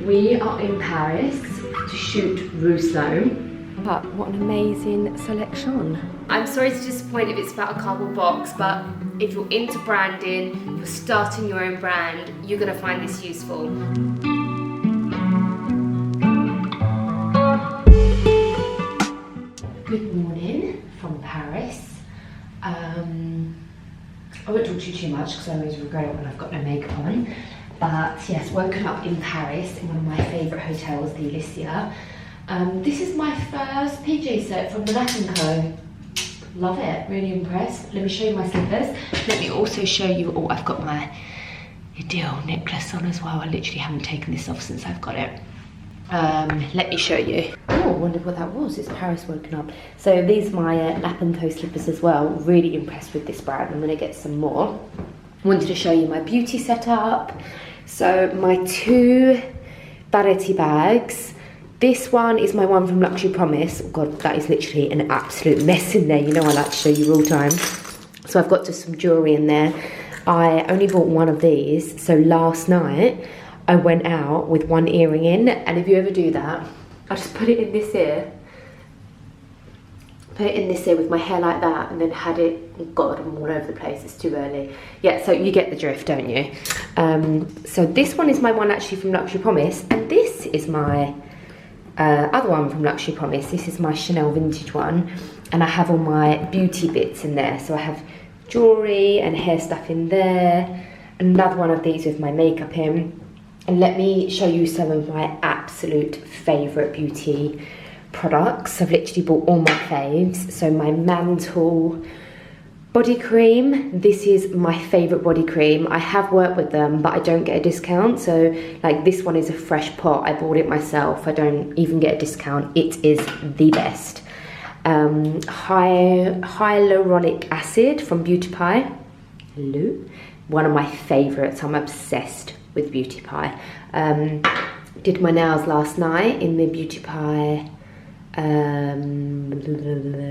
We are in Paris to shoot Rue Sloane. But what an amazing selection. I'm sorry to disappoint if it's about a cardboard box, but if you're into branding, you're starting your own brand, you're gonna find this useful. Good morning from Paris. I won't talk to you too much because I always regret it when I've got no makeup on. But yes, woken up in Paris in one of my favourite hotels, the Elysia. This is my first PJ set from Monaco & Co. Love it, really impressed. Let me show you my slippers. Let me also show you, oh, I've got my Ideal necklace on as well. I literally haven't taken this off since I've got it. Let me show you. Oh, I wondered what that was. It's Paris woken up. So these are my lap and toe slippers as well. Really impressed with this brand. I'm gonna get some more. Wanted to show you my beauty setup. So my two vanity bags. This one is my one from Luxury Promise. Oh God, that is literally an absolute mess in there. You know I like to show you all time. So I've got just some jewelry in there. I only bought one of these. So last night I went out with one earring in, and if you ever do that, I just put it in this ear. Put it in this ear with my hair like that, and then had it, oh God, I'm all over the place, it's too early. Yeah, so you get the drift, don't you? So this one is my one actually from Luxury Promise, and this is my other one from Luxury Promise. This is my Chanelle vintage one, and I have all my beauty bits in there. So I have jewelry and hair stuff in there, another one of these with my makeup in. And let me show you some of my absolute favourite beauty products. I've literally bought all my faves. So my Mantle body cream. This is my favourite body cream. I have worked with them, but I don't get a discount. So like this one is a fresh pot. I bought it myself. I don't even get a discount. It is the best. Hyaluronic acid from Beauty Pie. Hello. One of my favourites. I'm obsessed with Beauty Pie. Did my nails last night in the Beauty Pie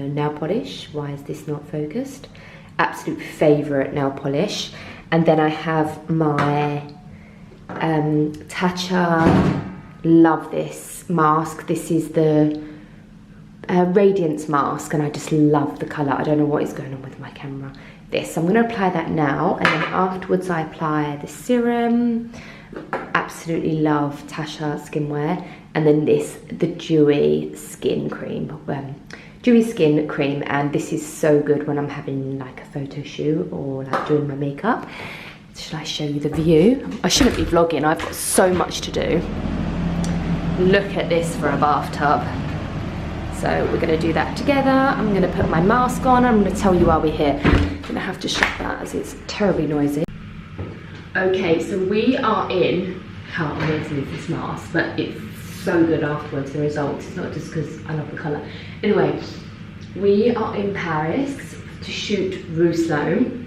nail polish. Why is this not focused? Absolute favourite nail polish. And then I have my Tatcha, love this mask. This is the Radiance mask, and I just love the colour. I don't know what is going on with my camera. This, I'm going to apply that now, and then afterwards I apply the serum. Absolutely love Tatcha skinwear. And then this, the dewy skin cream, dewy skin cream, and this is so good when I'm having like a photo shoot or like doing my makeup. Should I show you the view? I shouldn't be vlogging, I've got so much to do. Look at this for a bathtub. So we're gonna do that together. I'm gonna put my mask on. I'm gonna tell you while we're here. I'm gonna have to shut that as it's terribly noisy. Okay, so we are in, how amazing is this mask, but it's so good afterwards, the results. It's not just because I love the colour. Anyway, we are in Paris to shoot Rue Sloane.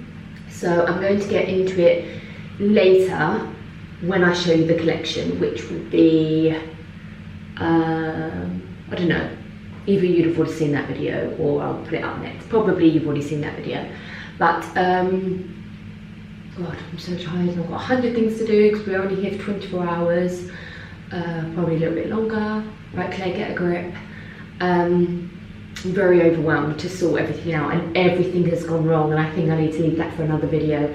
So I'm going to get into it later when I show you the collection, which will be, I don't know, either you'd have already seen that video or I'll put it up next. Probably you've already seen that video. But, God, I'm so tired. I've got 100 things to do because we're only here for 24 hours. Probably a little bit longer. Right, Claire, get a grip. I'm very overwhelmed to sort everything out, and everything has gone wrong, and I think I need to leave that for another video.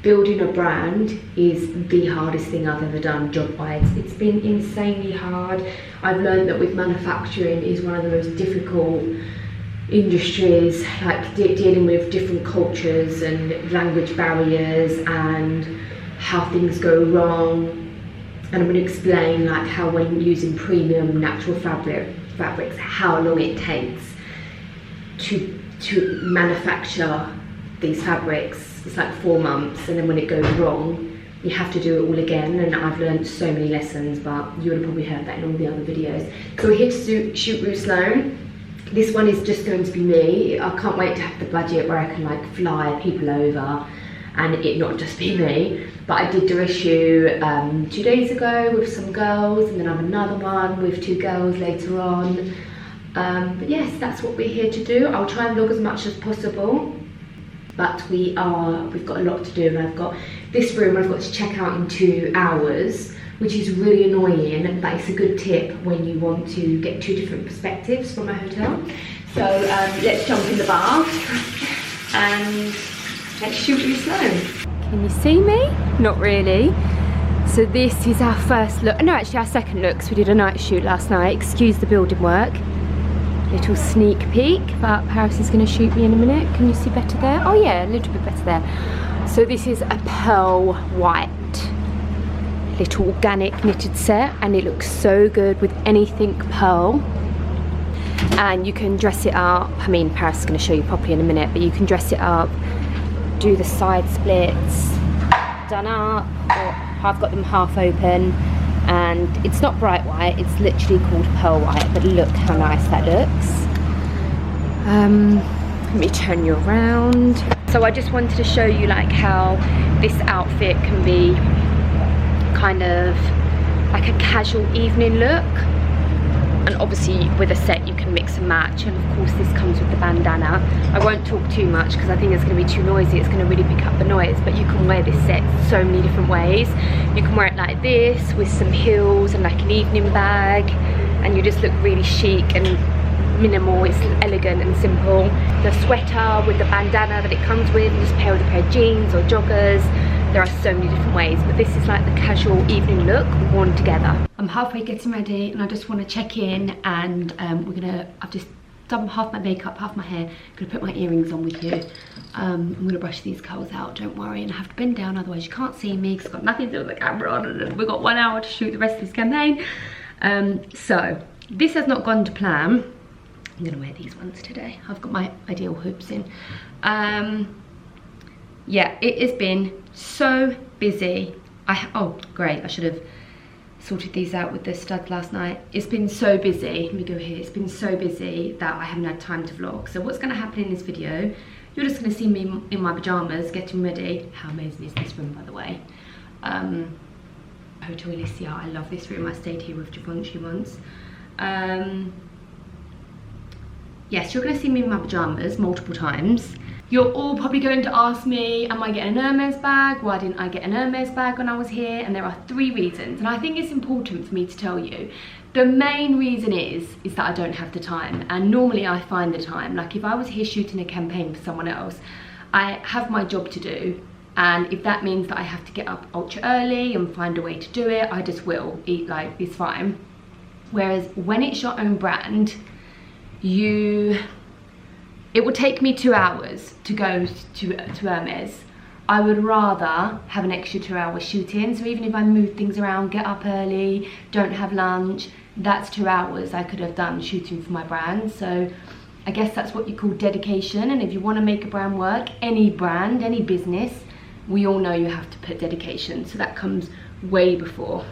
Building a brand is the hardest thing I've ever done job-wise. It's been insanely hard. I've learned that with manufacturing is one of the most difficult industries, like dealing with different cultures and language barriers and how things go wrong. And I'm going to explain like how when using premium natural fabrics, how long it takes to manufacture these fabrics. It's like 4 months, and then when it goes wrong, you have to do it all again. And I've learned so many lessons, but you would have probably heard that in all the other videos. So we're here to shoot Rue Sloane. This one is just going to be me. I can't wait to have the budget where I can like fly people over and it not just be me. But I did do a shoot 2 days ago with some girls, and then I have another one with 2 girls later on. But yes, that's what we're here to do. I'll try and vlog as much as possible, but we've got a lot to do, and I've got this room I've got to check out in 2 hours, which is really annoying, but it's a good tip when you want to get 2 different perspectives from a hotel. So let's jump in the bath and let's shoot rue sloane. Can you see me? Not really. So this is our first look, no actually our second look, because we did a night shoot last night. Excuse the building work. Little sneak peek, but Paris is going to shoot me in a minute. Can you see better there? Oh yeah, a little bit better there. So this is a pearl white little organic knitted set, and it looks so good with anything pearl. And you can dress it up, I mean Paris is going to show you properly in a minute, but you can dress it up, do the side splits, done up, or I've got them half open, and it's not bright white, it's literally called pearl white, but look how nice that looks. Let me turn you around. So I just wanted to show you like how this outfit can be kind of like a casual evening look, and obviously with a set you can mix and match, and of course this comes with the bandana. I won't talk too much because I think it's going to be too noisy, it's going to really pick up the noise, but you can wear this set so many different ways. You can wear it like this with some heels and like an evening bag, and you just look really chic and minimal. It's elegant and simple. The sweater with the bandana that it comes with, and just pair with a pair of jeans or joggers. There are so many different ways, but this is like the casual evening look worn together. I'm halfway getting ready and I just want to check in, and I've just done half my makeup, half my hair. I'm gonna put my earrings on with you. I'm gonna brush these curls out, don't worry, and I have to bend down, otherwise you can't see me because I've got nothing to do with the camera on, and we've got 1 hour to shoot the rest of this campaign. So this has not gone to plan. I'm gonna wear these ones today. I've got my ideal hoops in. Yeah, it has been so busy. Oh great, I should have sorted these out with the studs last night. It's been so busy, let me go here. It's been so busy that I haven't had time to vlog. So what's gonna happen in this video, you're just gonna see me in my pajamas getting ready. How amazing is this room, by the way? Hotel Elysia, I love this room. I stayed here with Givenchy once. Yes, you're gonna see me in my pajamas multiple times. You're all probably going to ask me, am I getting an Hermes bag? Why didn't I get an Hermes bag when I was here? And there are 3 reasons, and I think it's important for me to tell you. The main reason is that I don't have the time, and normally I find the time. Like if I was here shooting a campaign for someone else, I have my job to do, and if that means that I have to get up ultra early and find a way to do it, I just will. It's fine. Whereas when it's your own brand, it would take me 2 hours to go to Hermes. I would rather have an extra 2 hours shooting. So even if I move things around, get up early, don't have lunch, that's 2 hours I could have done shooting for my brand. So I guess that's what you call dedication. And if you want to make a brand work, any brand, any business, we all know you have to put dedication. So that comes way before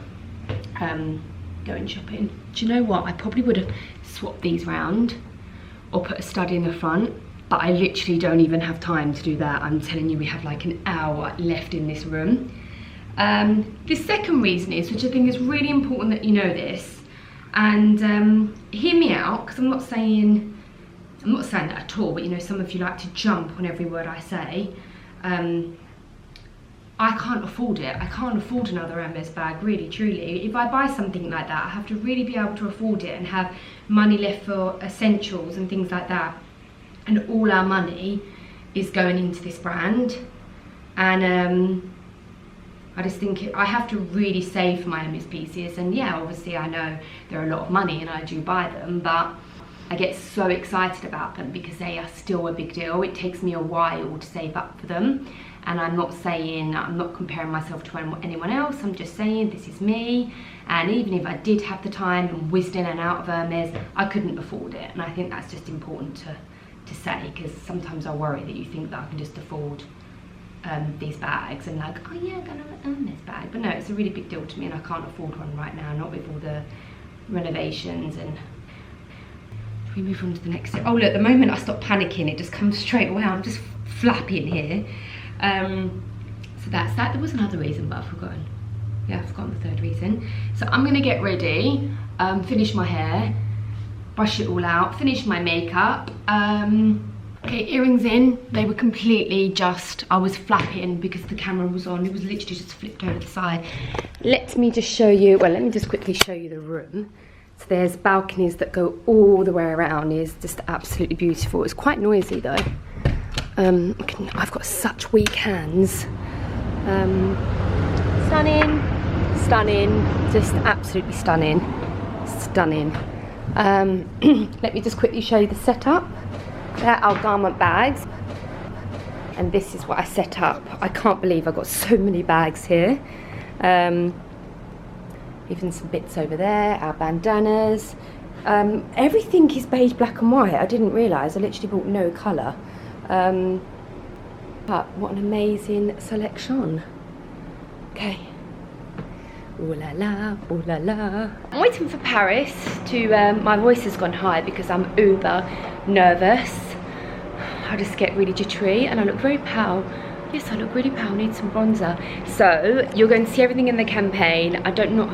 going shopping. Do you know what? I probably would have swapped these round or put a stud in the front, but I literally don't even have time to do that. I'm telling you, we have like an hour left in this room. The second reason is, which I think is really important that you know this, and hear me out, because I'm not saying that at all, but you know, some of you like to jump on every word I say. I can't afford it. I can't afford another Hermes bag, really, truly. If I buy something like that, I have to really be able to afford it and have money left for essentials and things like that. And all our money is going into this brand. And I just think I have to really save for my Hermes pieces. And yeah, obviously I know they're a lot of money and I do buy them, but I get so excited about them because they are still a big deal. It takes me a while to save up for them. And I'm not comparing myself to anyone else. I'm just saying this is me. And even if I did have the time and whizzed in and out of Hermes, I couldn't afford it. And I think that's just important to say, because sometimes I worry that you think that I can just afford these bags and like, oh yeah, I'm gonna have an Hermes bag. But no, it's a really big deal to me and I can't afford one right now, not with all the renovations. And we move on to the next step. Oh look, the moment I stop panicking, it just comes straight away. I'm just flapping here. So that's that. There was another reason, but I've forgotten. Yeah, I've forgotten the third reason. So I'm gonna get ready, finish my hair, brush it all out, finish my makeup. Okay, earrings in. They were completely just, I was flapping because the camera was on. It was literally just flipped over the side. Let me just show you, well, let me just quickly show you the room. So there's balconies that go all the way around. It's just absolutely beautiful. It's quite noisy though. I've got such weak hands. Stunning, stunning, just absolutely stunning, stunning. Let me just quickly show you the setup. They're our garment bags, and this is what I set up. I can't believe I've got so many bags here. Even some bits over there, our bandanas. Everything is beige, black and white. I didn't realise, I literally bought no colour. But what an amazing selection. Okay. Ooh la la, ooh la la. I'm waiting for Paris to, my voice has gone high because I'm uber nervous. I just get really jittery and I look very pale. Yes, I look really pale, I need some bronzer. So, you're going to see everything in the campaign. I don't know,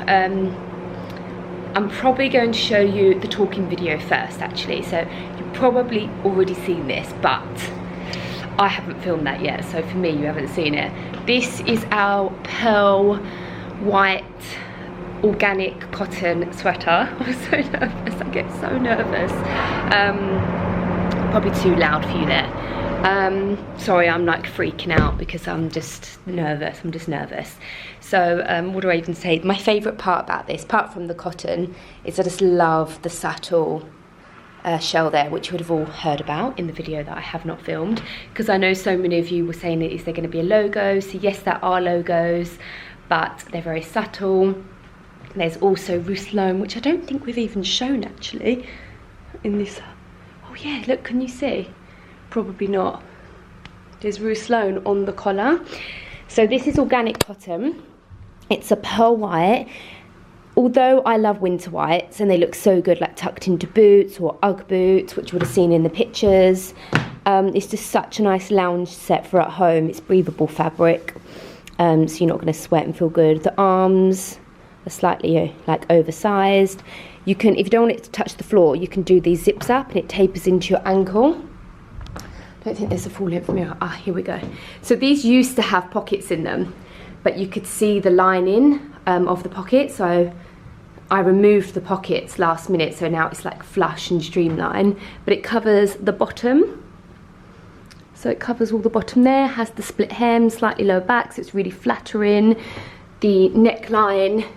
I'm probably going to show you the talking video first actually. So, you've probably already seen this, but I haven't filmed that yet. So for me, you haven't seen it. This is our pearl white organic cotton sweater. I'm so nervous, I get so nervous. Probably too loud for you there. Sorry, I'm like freaking out because I'm just nervous, So what do I even say? My favourite part about this, apart from the cotton, is I just love the subtle shell there, which you would have all heard about in the video that I have not filmed, because I know so many of you were saying, is there going to be a logo? So yes, there are logos, but they're very subtle. There's also rue sloane, which I don't think we've even shown actually in this. Oh yeah, look, can you see? Probably not. There's rue sloane on the collar. So this is organic cotton. It's a pearl white. Although I love winter whites and they look so good like tucked into boots or Ugg boots, which you would have seen in the pictures, it's just such a nice lounge set for at home. It's breathable fabric, so you're not going to sweat and feel good. The arms are slightly like oversized. You can, if you don't want it to touch the floor, you can do these zips up and it tapers into your ankle. I don't think there's a full length mirror. Ah, here we go. So these used to have pockets in them, but you could see the lining of the pocket. So I removed the pockets last minute, so now it's like flush and streamlined, but it covers the bottom. So it covers all the bottom there, has the split hem, slightly lower back, so it's really flattering. The neckline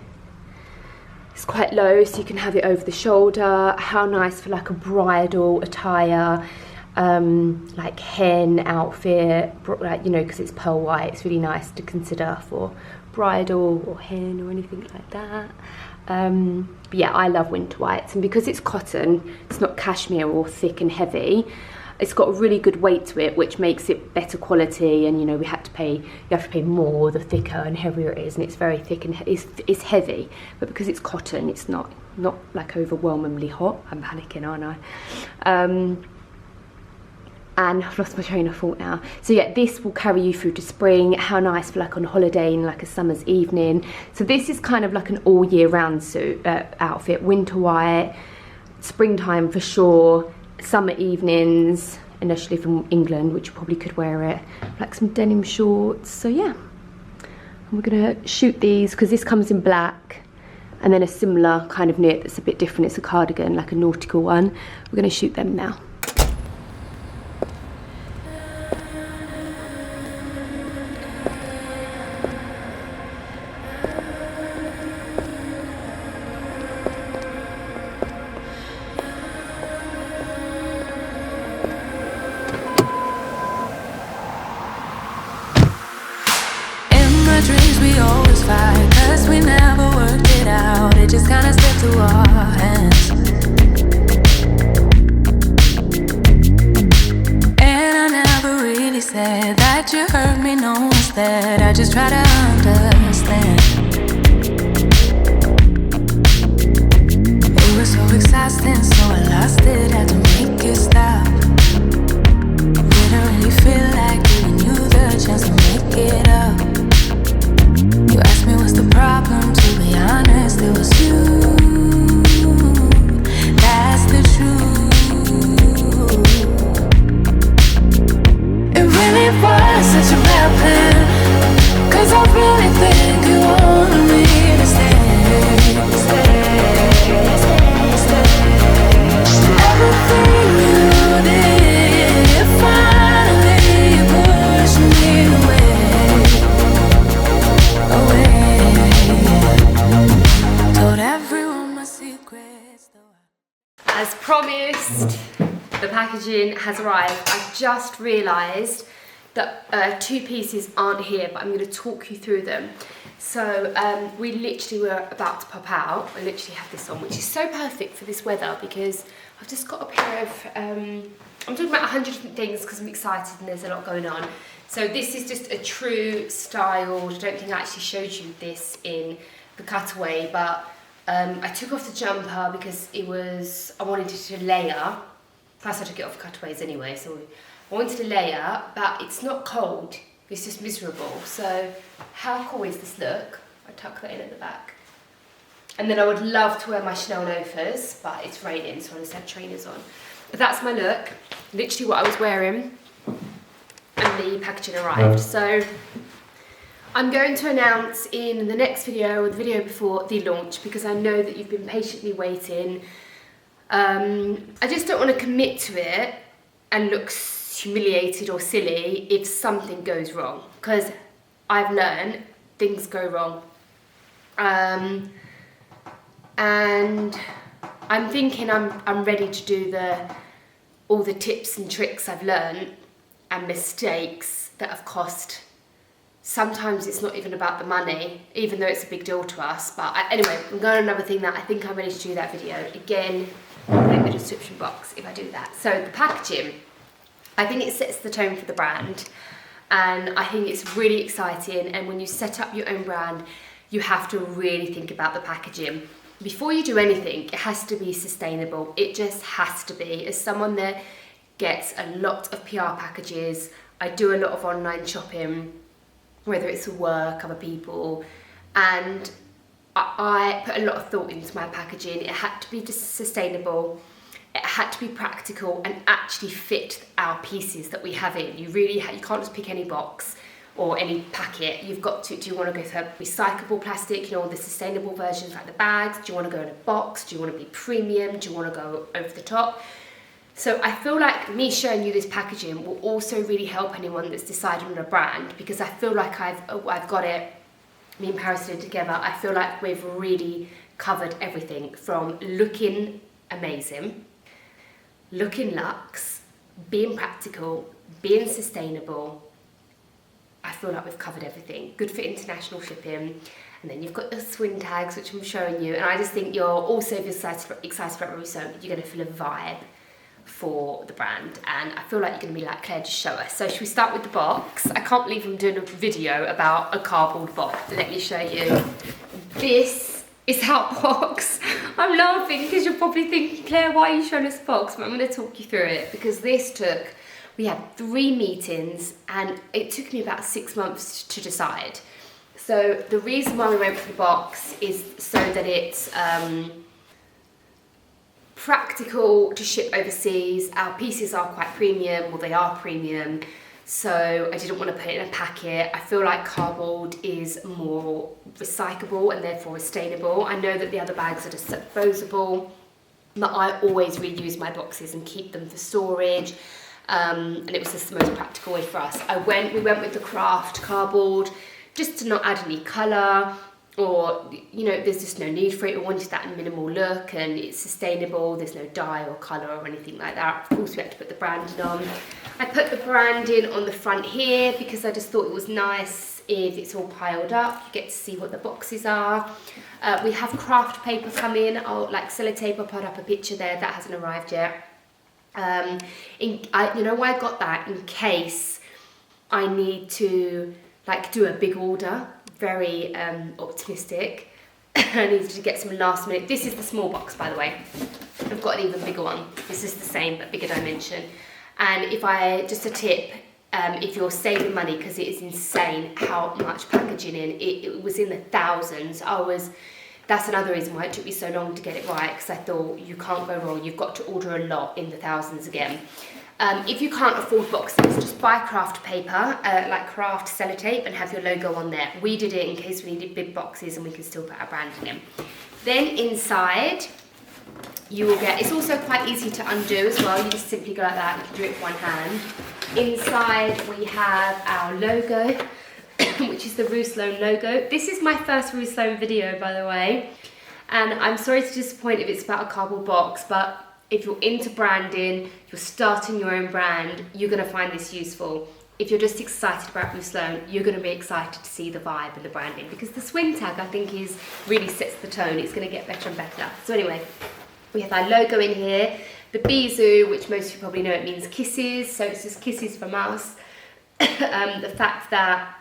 is quite low, so you can have it over the shoulder. How nice for like a bridal attire, like hen outfit, like, you know, because it's pearl white, it's really nice to consider for bridal or hen or anything like that. But yeah, I love winter whites, and because it's cotton, it's not cashmere or thick and heavy. It's got a really good weight to it, which makes it better quality. And you know, you have to pay more the thicker and heavier it is, and it's very thick and it's heavy. But because it's cotton, it's not like overwhelmingly hot. I'm panicking, aren't I? And I've lost my train of thought now. So yeah, this will carry you through to spring. How nice for like on holiday in like a summer's evening. So this is kind of like an all year round suit outfit. Winter white, springtime for sure, summer evenings, unless you live in England, which you probably could wear it. Like some denim shorts. So yeah, and we're gonna shoot these because this comes in black, and then a similar kind of knit that's a bit different. It's a cardigan, like a nautical one. We're gonna shoot them now. Dreams we always fight, 'cause we never worked it out. It just kinda slipped through our hands. And I never really said that you hurt me, no instead I just try to understand. It was so exhausting, so I lost it, had to make it stop. Didn't really feel like giving you the chance to make it up. You asked me what's the problem, to be honest, it was you. That's the truth. the packaging has arrived. I just realised that 2 pieces aren't here, but I'm going to talk you through them. So we literally were about to pop out. I literally have this on, which is so perfect for this weather because I've just got a pair of, I'm talking about 100 different things because I'm excited and there's a lot going on. So this is just a true styled, I don't think I actually showed you this in the cutaway, but I took off the jumper because I wanted it to layer. Plus I took it off the cutaways anyway, so I wanted to layer, but it's not cold, it's just miserable. So how cool is this look? I tuck that in at the back. And then I would love to wear my Chanelle loafers, but it's raining, so I just had trainers on. But that's my look, literally what I was wearing, and the packaging arrived. So I'm going to announce in the next video, or the video before, the launch, because I know that you've been patiently waiting. I just don't want to commit to it and look humiliated or silly if something goes wrong, because I've learned things go wrong. And I'm thinking I'm ready to do all the tips and tricks I've learned and mistakes that have cost. Sometimes it's not even about the money, even though it's a big deal to us. But anyway, I'm going on another thing that I think I'm ready to do that video. Again, in the description box if I do that. So the packaging, I think it sets the tone for the brand. And I think it's really exciting. And when you set up your own brand, you have to really think about the packaging. Before you do anything, it has to be sustainable. It just has to be. As someone that gets a lot of PR packages, I do a lot of online shopping, whether it's for work, other people, and I put a lot of thought into my packaging. It had to be sustainable, it had to be practical and actually fit our pieces that we have in. You can't just pick any box or any packet. You've got to, do you want to go for recyclable plastic, you know, the sustainable versions like the bags? Do you want to go in a box? Do you want to be premium? Do you want to go over the top? So I feel like me showing you this packaging will also really help anyone that's decided on a brand, because I feel like I've got it, me and Paris did it together, I feel like we've really covered everything from looking amazing, looking luxe, being practical, being sustainable. I feel like we've covered everything. Good for international shipping. And then you've got your swing tags, which I'm showing you. And I just think you're also, if you're excited about rue sloane, you're going to feel a vibe for the brand, and I feel like you're going to be like, Claire, just show us. So should we start with the box? I can't believe I'm doing a video about a cardboard box. Let me show you. This is our box. I'm laughing because you're probably thinking, Claire, why are you showing us a box? But I'm going to talk you through it, because we had 3 meetings and it took me about 6 months to decide. So the reason why we went for the box is so that it's practical to ship overseas. Our pieces are quite premium, well, they are premium, so I didn't want to put it in a packet. I feel like cardboard is more recyclable and therefore sustainable. I know that the other bags are disposable, but I always reuse my boxes and keep them for storage, and it was just the most practical way for us. We went with the craft cardboard just to not add any colour, or, you know, there's just no need for it. We wanted that minimal look, and it's sustainable. There's no dye or colour or anything like that. Of course, we had to put the branding on. I put the branding on the front here because I just thought it was nice if it's all piled up. You get to see what the boxes are. We have craft paper coming. I'll like sellotape. I'll put up a picture there. That hasn't arrived yet. You know why I got that? In case I need to like do a big order. Very optimistic. I needed to get some last minute. This is the small box, by the way. I've got an even bigger one. This is the same but bigger dimension. And just a tip, if you're saving money, because it is insane how much packaging in, it was in the thousands. That's another reason why it took me so long to get it right, because I thought you can't go wrong. You've got to order a lot in the thousands again. If you can't afford boxes, just buy craft paper, like craft sellotape, and have your logo on there. We did it in case we needed big boxes and we can still put our branding in. Then inside, you will get, it's also quite easy to undo as well. You just simply go like that, you can do it with one hand. Inside we have our logo, which is the rue sloane logo. This is my first rue sloane video, by the way. And I'm sorry to disappoint if it's about a cardboard box, but if you're into branding, you're starting your own brand, you're going to find this useful. If you're just excited about rue sloane, you're going to be excited to see the vibe and the branding, because the swing tag, I think, really sets the tone. It's going to get better and better. So anyway, we have our logo in here. The bisou, which most of you probably know, it means kisses, so it's just kisses from us. The fact that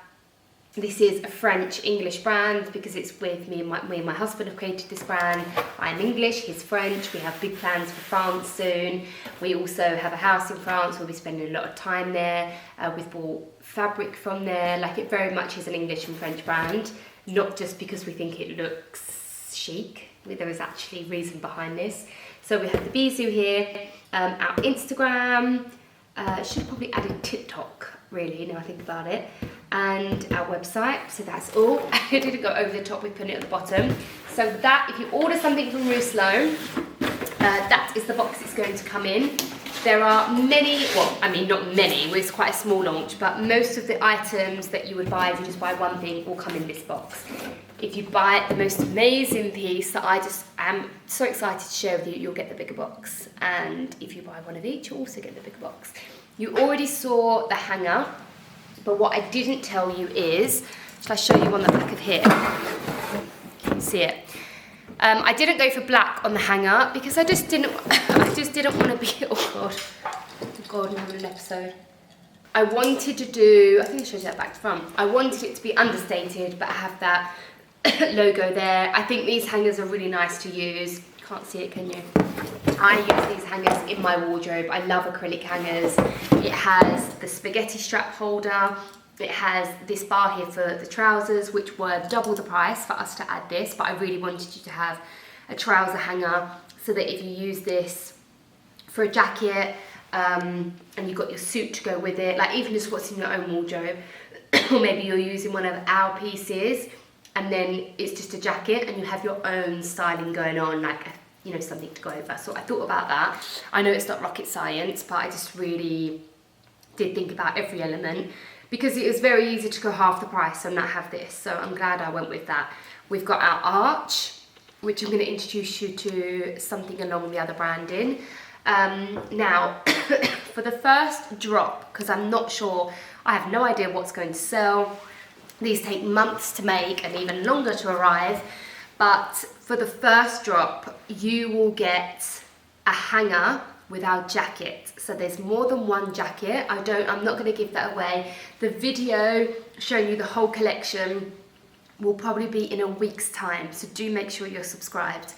this is a French-English brand, because it's with me and my husband have created this brand. I'm English, he's French. We have big plans for France soon. We also have a house in France. We'll be spending a lot of time there. We've bought fabric from there. Like, it very much is an English and French brand, not just because we think it looks chic. There is actually reason behind this. So we have the bisou here, our Instagram, should probably add a TikTok, really, now I think about it, and our website. So that's all. I didn't go over the top, we put it at the bottom. So that, if you order something from rue sloane, that is the box it's going to come in. There are many, well, I mean, not many, it's quite a small launch, but most of the items that you would buy if you just buy one thing will come in this box. If you buy the most amazing piece that I just am so excited to share with you, you'll get the bigger box. And if you buy one of each, you'll also get the bigger box. You already saw the hanger, but what I didn't tell you is, shall I show you on the back of here? You can see it. I didn't go for black on the hanger because I just didn't want to be, oh God, I'm having an episode. I wanted to do, I think I showed you that back to front. I wanted it to be understated, but I have that logo there. I think these hangers are really nice to use. Can't see it, can you? I use these hangers in my wardrobe. I love acrylic hangers. It has the spaghetti strap holder. It has this bar here for the trousers, which were double the price for us to add this, but I really wanted you to have a trouser hanger so that if you use this for a jacket, and you've got your suit to go with it, like even just what's in your own wardrobe, or maybe you're using one of our pieces and then it's just a jacket and you have your own styling going on, like, you know, something to go over. So I thought about that. I know it's not rocket science, but I just really did think about every element, because it was very easy to go half the price and not have this. So I'm glad I went with that. We've got our arch, which I'm going to introduce you to something along the other branding. Now, for the first drop, because I'm not sure, I have no idea what's going to sell. These take months to make and even longer to arrive. But for the first drop, you will get a hanger with our jacket. So there's more than one jacket. I'm not going to give that away. The video showing you the whole collection will probably be in a week's time. So do make sure you're subscribed.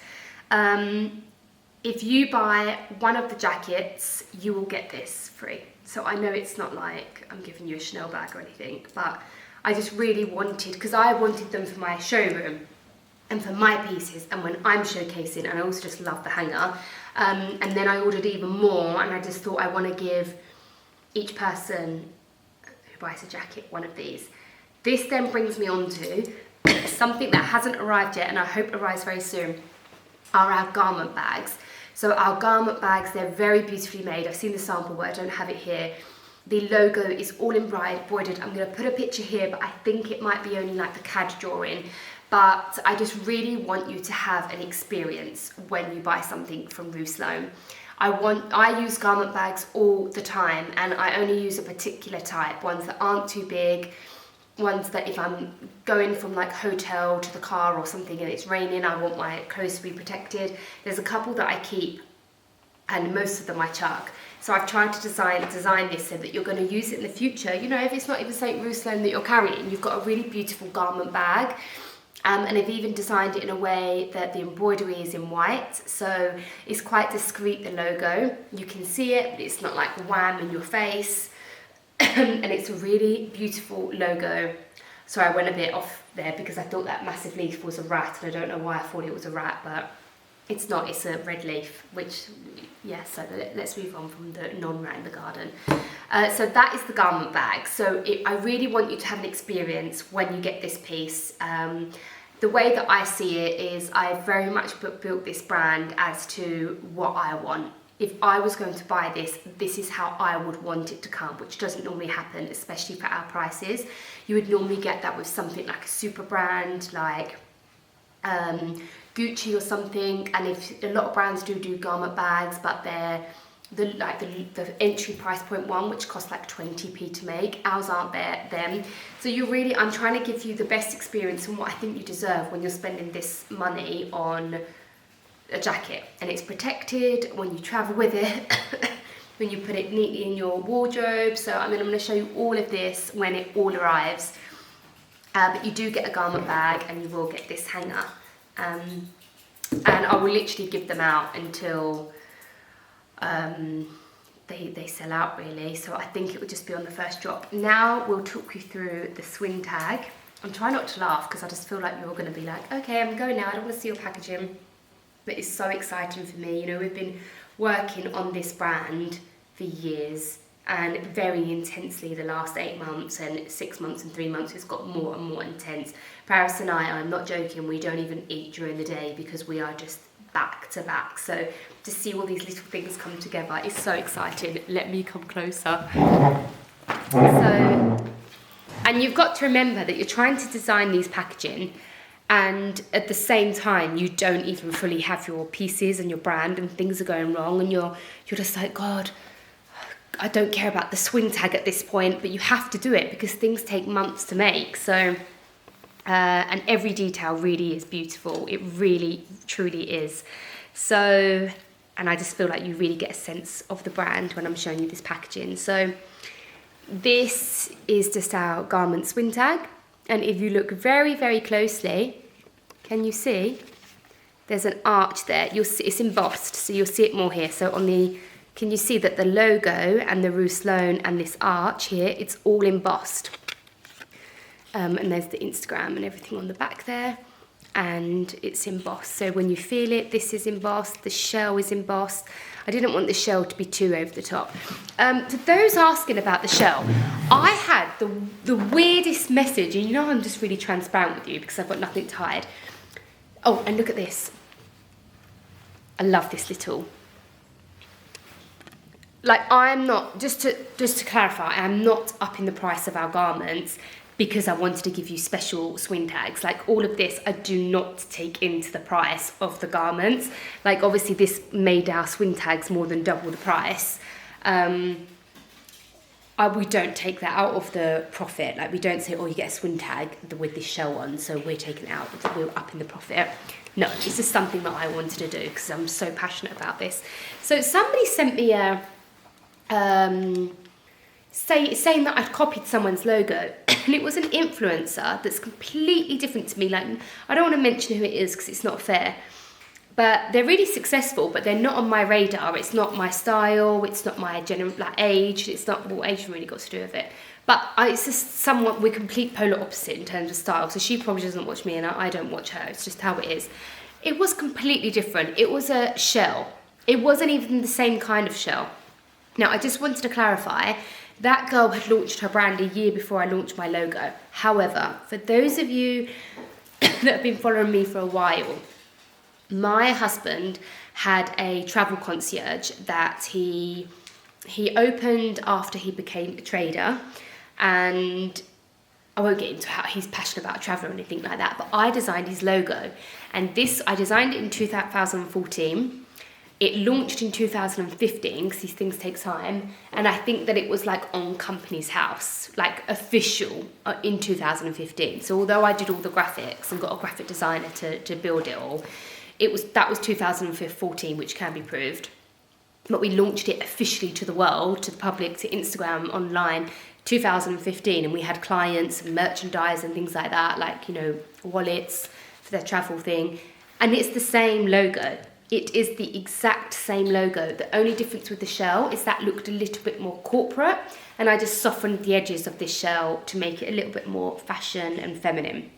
If you buy one of the jackets, you will get this free. So I know it's not like I'm giving you a Chanelle bag or anything, but I just really wanted, because I wanted them for my showroom and for my pieces and when I'm showcasing, and I also just love the hanger. And then I ordered even more, and I just thought I want to give each person who buys a jacket one of these. This then brings me on to something that hasn't arrived yet and I hope arrives very soon, are our garment bags. So our garment bags, they're very beautifully made. I've seen the sample, but I don't have it here. The logo is all embroidered. I'm going to put a picture here, but I think it might be only like the CAD drawing. But I just really want you to have an experience when you buy something from rue sloane. I use garment bags all the time, and I only use a particular type, ones that aren't too big, ones that if I'm going from like hotel to the car or something and it's raining, I want my clothes to be protected. There's a couple that I keep and most of them I chuck. So I've tried to design this so that you're going to use it in the future. You know, if it's not even St. Rue Sloane that you're carrying, you've got a really beautiful garment bag. And I've even designed it in a way that the embroidery is in white, so it's quite discreet, the logo. You can see it, but it's not like wham in your face. And it's a really beautiful logo. So I went a bit off there because I thought that massive leaf was a rat, and I don't know why I thought it was a rat, but it's not, it's a red leaf, which, yeah, so let's move on from the non-rat in the garden. So that is the garment bag. So I really want you to have an experience when you get this piece. The way that I see it is I very much built this brand as to what I want. If I was going to buy this, this is how I would want it to come, which doesn't normally happen, especially for our prices. You would normally get that with something like a super brand, like Gucci or something, and if a lot of brands do garment bags, but they're the entry price point one, which costs like 20p to make. Ours aren't them. So I'm trying to give you the best experience and what I think you deserve when you're spending this money on a jacket, and it's protected when you travel with it. When you put it neatly in your wardrobe. So I'm going to show you all of this when it all arrives. But you do get a garment bag, and you will get this hanger. And I will literally give them out until they sell out, really. So I think it will just be on the first drop. Now we'll talk you through the swing tag. I'm trying not to laugh because I just feel like you're going to be like, okay, I'm going now, I don't want to see your packaging. But it's so exciting for me. You know, we've been working on this brand for years, and very intensely the last 8 months, and 6 months and 3 months it's got more and more intense. Paris and I'm not joking, we don't even eat during the day because we are just back to back. So to see all these little things come together is so exciting. Let me come closer. So, and you've got to remember that you're trying to design these packaging, and at the same time you don't even fully have your pieces and your brand, and things are going wrong, and you're just like, God, I don't care about the swing tag at this point, but you have to do it because things take months to make. So and every detail really is beautiful. It really truly is. So, and I just feel like you really get a sense of the brand when I'm showing you this packaging. So this is just our garment swing tag. And if you look very, very closely, can you see? There's an arch there. You'll see it's embossed, so you'll see it more here. So on the, can you see that the logo and the rue sloane and this arch here, it's all embossed. And there's the Instagram and everything on the back there. And it's embossed. So when you feel it, this is embossed, the shell is embossed. I didn't want the shell to be too over the top. To those asking about the shell, I had the weirdest message, and you know I'm just really transparent with you because I've got nothing to hide. Oh, and look at this. I love this little. Like, I'm not, just to clarify, I'm not upping the price of our garments because I wanted to give you special swing tags. Like, all of this I do not take into the price of the garments. Like, obviously this made our swing tags more than double the price. We don't take that out of the profit. Like, we don't say, oh, you get a swing tag with this shell on, so we're taking it out, we're upping the profit. No, it's just something that I wanted to do because I'm so passionate about this. So somebody sent me a saying that I'd copied someone's logo, and it was an influencer that's completely different to me. Like, I don't want to mention who it is because it's not fair, but they're really successful, but they're not on my radar. It's not my style, it's not my age, it's not, well, age really got to do with it, but it's just somewhat, we're complete polar opposite in terms of style. So she probably doesn't watch me and I don't watch her. It's just how it is. It was completely different. It was a shell. It wasn't even the same kind of shell. Now, I just wanted to clarify, that girl had launched her brand a year before I launched my logo. However, for those of you that have been following me for a while, my husband had a travel concierge that he opened after he became a trader, and I won't get into how he's passionate about travel or anything like that, but I designed his logo, and this, I designed it in 2014. It launched in 2015 because these things take time, and I think that it was like on Company's House, like official, in 2015. So although I did all the graphics and got a graphic designer to build it all, that was 2014, which can be proved. But we launched it officially to the world, to the public, to Instagram, online, 2015, and we had clients and merchandise and things like that, like, you know, wallets for their travel thing, and it's the same logo. It is the exact same logo. The only difference with the shell is that looked a little bit more corporate, and I just softened the edges of this shell to make it a little bit more fashion and feminine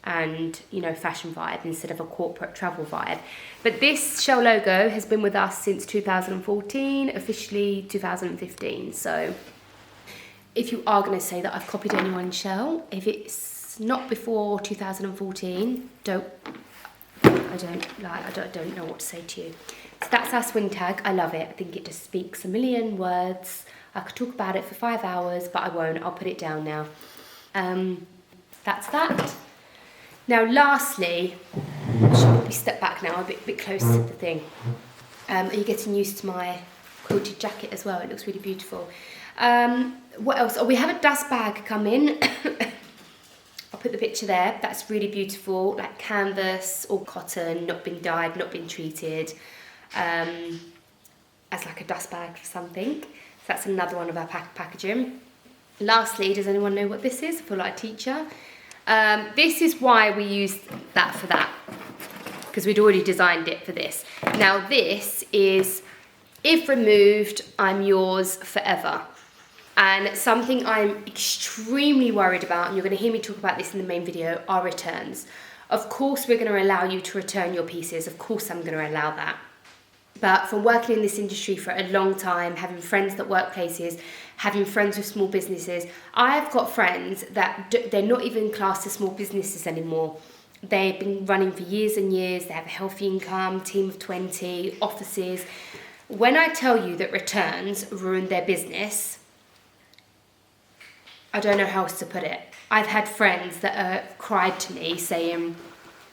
and, you know, fashion vibe instead of a corporate travel vibe. But this shell logo has been with us since 2014, officially 2015. So if you are going to say that I've copied anyone's shell, if it's not before 2014, I don't know what to say to you. So that's our swing tag. I love it. I think it just speaks a million words. I could talk about it for 5 hours, but I won't. I'll put it down now. That's that. Now, lastly, I should probably step back now, a bit closer to the thing. Are you getting used to my quilted jacket as well? It looks really beautiful. What else? Oh, we have a dust bag come in. I'll put the picture there. That's really beautiful, like canvas or cotton, not been dyed, not been treated, as like a dust bag for something. So that's another one of our packaging. Lastly, does anyone know what this is? I feel like a teacher. This is why we used that for that, because we'd already designed it for this. Now this is, if removed, I'm yours forever. And something I'm extremely worried about, and you're going to hear me talk about this in the main video, are returns. Of course we're going to allow you to return your pieces. Of course I'm going to allow that. But from working in this industry for a long time, having friends that work places, having friends with small businesses, I've got friends that they're not even classed as small businesses anymore. They've been running for years and years. They have a healthy income, team of 20, offices. When I tell you that returns ruin their business, I don't know how else to put it. I've had friends that cried to me saying,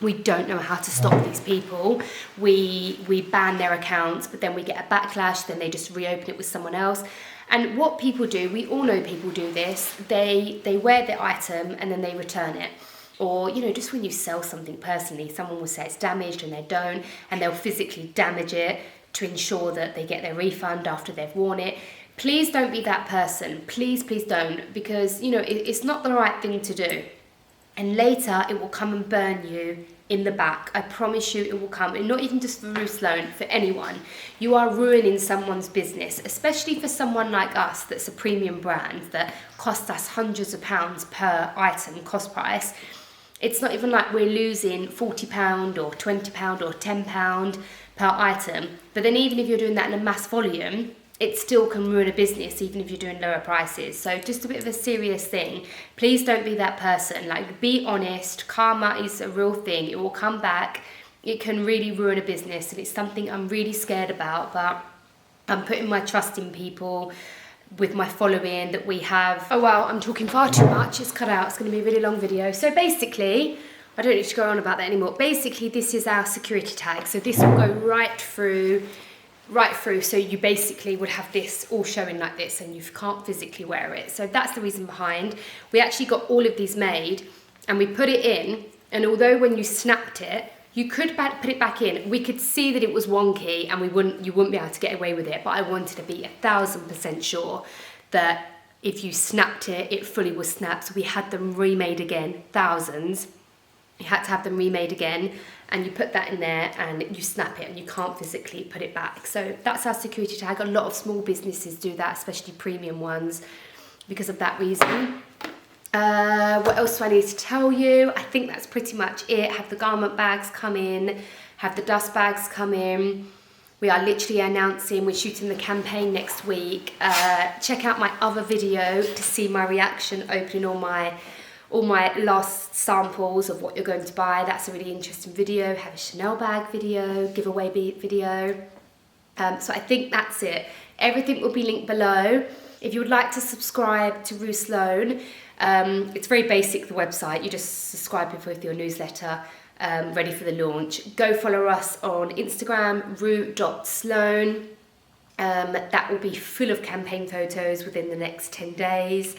we don't know how to stop these people. We ban their accounts, but then we get a backlash, then they just reopen it with someone else. And what people do, we all know people do this, they wear the item and then they return it. Or, you know, just when you sell something personally, someone will say it's damaged and they don't, and they'll physically damage it to ensure that they get their refund after they've worn it. Please don't be that person. Please, please don't, because, you know, it's not the right thing to do. And later it will come and burn you in the back. I promise you it will come. And not even just for rue sloane, for anyone. You are ruining someone's business, especially for someone like us that's a premium brand that costs us hundreds of pounds per item cost price. It's not even like we're losing £40 or £20 or £10 per item. But then even if you're doing that in a mass volume, it still can ruin a business even if you're doing lower prices. So just a bit of a serious thing. Please don't be that person. Like, be honest. Karma is a real thing. It will come back. It can really ruin a business, and it's something I'm really scared about, but I'm putting my trust in people with my following that we have. Oh well, I'm talking far too much. It's cut out. It's going to be a really long video. So basically, I don't need to go on about that anymore. Basically, this is our security tag. So this will go right through, so you basically would have this all showing like this, and you can't physically wear it. So that's the reason behind. We actually got all of these made and we put it in, and although when you snapped it, you could put it back in, we could see that it was wonky and you wouldn't be able to get away with it, but I wanted to be 1000% sure that if you snapped it, it fully was snapped. So we had them remade again, thousands. You had to have them remade again, and you put that in there and you snap it and you can't physically put it back. So that's our security tag. A lot of small businesses do that, especially premium ones, because of that reason. What else do I need to tell you? I think that's pretty much it. Have the garment bags come in, have the dust bags come in. We are literally announcing we're shooting the campaign next week. Check out my other video to see my reaction opening all my last samples of what you're going to buy. That's a really interesting video. Have a Chanelle bag video, giveaway video. So I think that's it. Everything will be linked below. If you would like to subscribe to Rue Sloane, it's very basic, the website. You just subscribe with your newsletter, ready for the launch. Go follow us on Instagram, rue.sloane. That will be full of campaign photos within the next 10 days.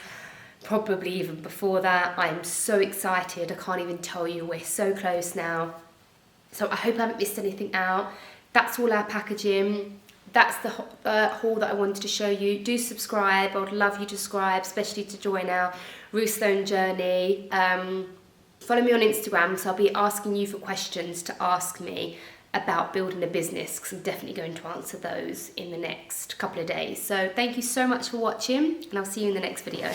Probably even before that. I'm so excited, I can't even tell you, we're so close now. So I hope I haven't missed anything out. That's all our packaging. That's the haul that I wanted to show you. Do subscribe, I would love you to subscribe, especially to join our Rue Sloane journey. Follow me on Instagram, so I'll be asking you for questions to ask me about building a business, because I'm definitely going to answer those in the next couple of days. So thank you so much for watching, and I'll see you in the next video.